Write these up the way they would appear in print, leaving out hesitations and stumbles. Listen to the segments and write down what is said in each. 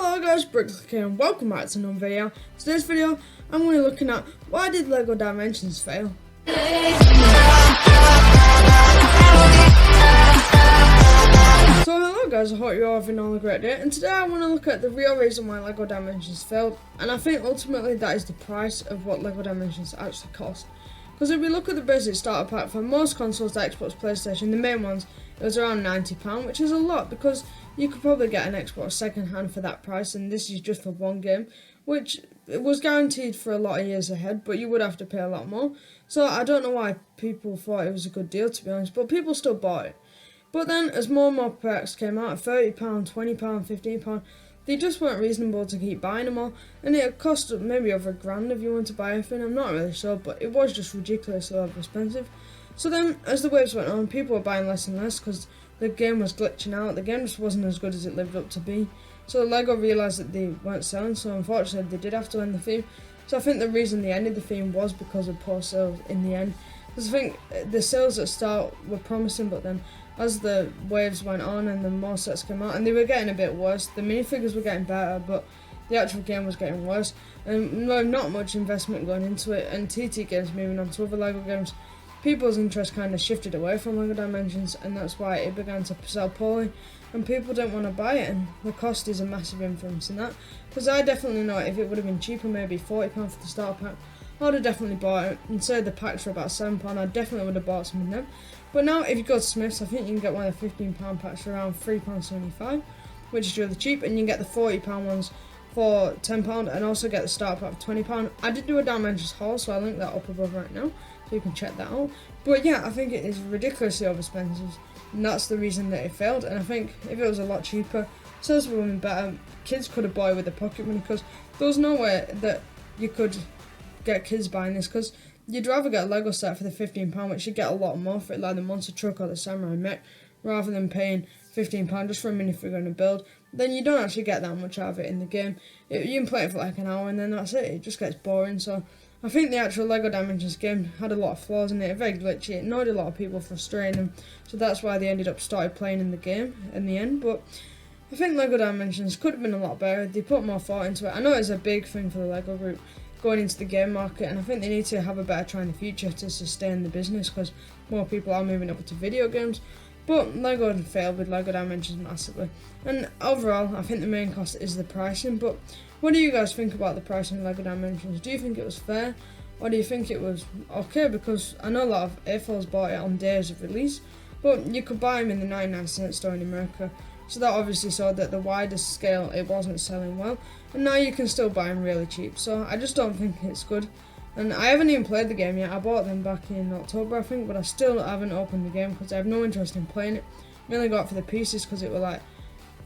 Hello guys, Bricklicker here and welcome back to another video. Today's video, I'm going to be looking at why did LEGO Dimensions fail? So hello guys, I hope you're all having a great day, and today I want to look at the real reason why LEGO Dimensions failed, and I think ultimately that is the price of what LEGO Dimensions actually cost. Because if we look at the basic starter pack for most consoles, the Xbox, PlayStation, the main ones, it was around £90, which is a lot because you could probably get an Xbox second hand for that price, and this is just for one game, which it was guaranteed for a lot of years ahead, but you would have to pay a lot more. So I don't know why people thought it was a good deal, to be honest, but people still bought it. But then as more and more packs came out, £30, £20, £15, they just weren't reasonable to keep buying them all, and it cost maybe over £1,000 if you want to buy everything. I'm not really sure, but it was just ridiculously expensive. So then, as the waves went on, people were buying less and less because the game was glitching out. The game just wasn't as good as it lived up to be. So LEGO realised that they weren't selling, so unfortunately they did have to end the theme. So I think the reason they ended the theme was because of poor sales in the end. Because I think the sales at start were promising, but then as the waves went on and the more sets came out, and they were getting a bit worse. The minifigures were getting better, but the actual game was getting worse. And not much investment going into it, and TT Games moving on to other LEGO games, people's interest kind of shifted away from LEGO Dimensions, and that's why it began to sell poorly, and people didn't want to buy it, and the cost is a massive influence in that. Because I definitely know if it would have been cheaper, maybe £40 for the starter pack, I would have definitely bought it. And say the packs were about £7, I definitely would have bought some of them. But now if you go to Smith's, I think you can get one of the £15 packs for around £3.75, which is really cheap, and you can get the £40 ones for £10 and also get the starter pack for £20. I did do a Dimensions haul, so I'll link that up above right now, so you can check that out. But yeah, I think it is ridiculously overexpensive, and that's the reason that it failed. And I think if it was a lot cheaper, sales would have been better. Kids could have bought it with their pocket money, because there was no way that you could get kids buying this, because you'd rather get a Lego set for the £15, which you get a lot more for it, like the monster truck or the samurai mech, rather than paying £15 just for a minifigure and a build. Then you don't actually get that much out of it in the game. You can play it for like an hour and then that's it. It just gets boring. So I think the actual LEGO Dimensions game had a lot of flaws in it, very glitchy. It annoyed a lot of people, frustrating them. So that's why they ended up started playing in the game in the end. But I think LEGO Dimensions could have been a lot better. They put more thought into it. I know it's a big thing for the LEGO group going into the game market, and I think they need to have a better try in the future to sustain the business, because more people are moving up to video games. But LEGO failed with LEGO Dimensions massively, and overall I think the main cost is the pricing. But what do you guys think about the pricing of LEGO Dimensions? Do you think it was fair, or do you think it was okay? Because I know a lot of AFOs bought it on days of release, but you could buy them in the 99-cent store in America, so that obviously showed that the wider scale it wasn't selling well, and now you can still buy them really cheap. So I just don't think it's good. And I haven't even played the game yet. I bought them back in October, I think, but I still haven't opened the game because I have no interest in playing it. I mainly got it for the pieces because it were like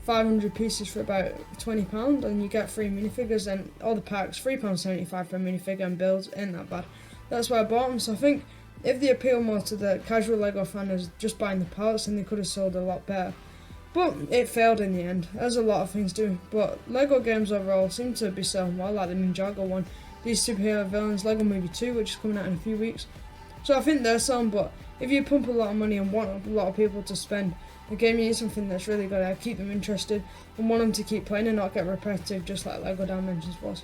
500 pieces for about £20, and you get 3 minifigures and all the packs, £3.75 for a minifigure and builds, ain't that bad. That's why I bought them. So I think if they appeal more to the casual LEGO fan as just buying the parts, then they could have sold a lot better. But it failed in the end, as a lot of things do. But LEGO games overall seem to be selling well, like the Ninjago one, these superhero villains, LEGO Movie 2, which is coming out in a few weeks. So I think they're selling, but if you pump a lot of money and want a lot of people to spend, the game needs something that's really good to keep them interested and want them to keep playing and not get repetitive, just like LEGO Dimensions was.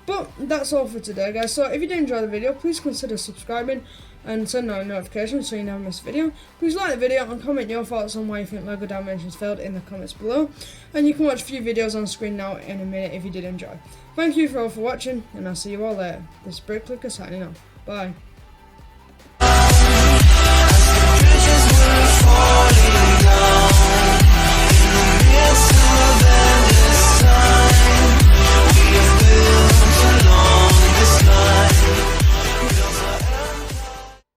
But that's all for today, guys. So if you did enjoy the video, please consider subscribing and turn on notifications so you never miss a video. Please like the video and comment your thoughts on why you think LEGO Dimensions failed in the comments below. And you can watch a few videos on screen now in a minute if you did enjoy. Thank you all for watching, and I'll see you all later. This is Bricklicker signing off. Bye.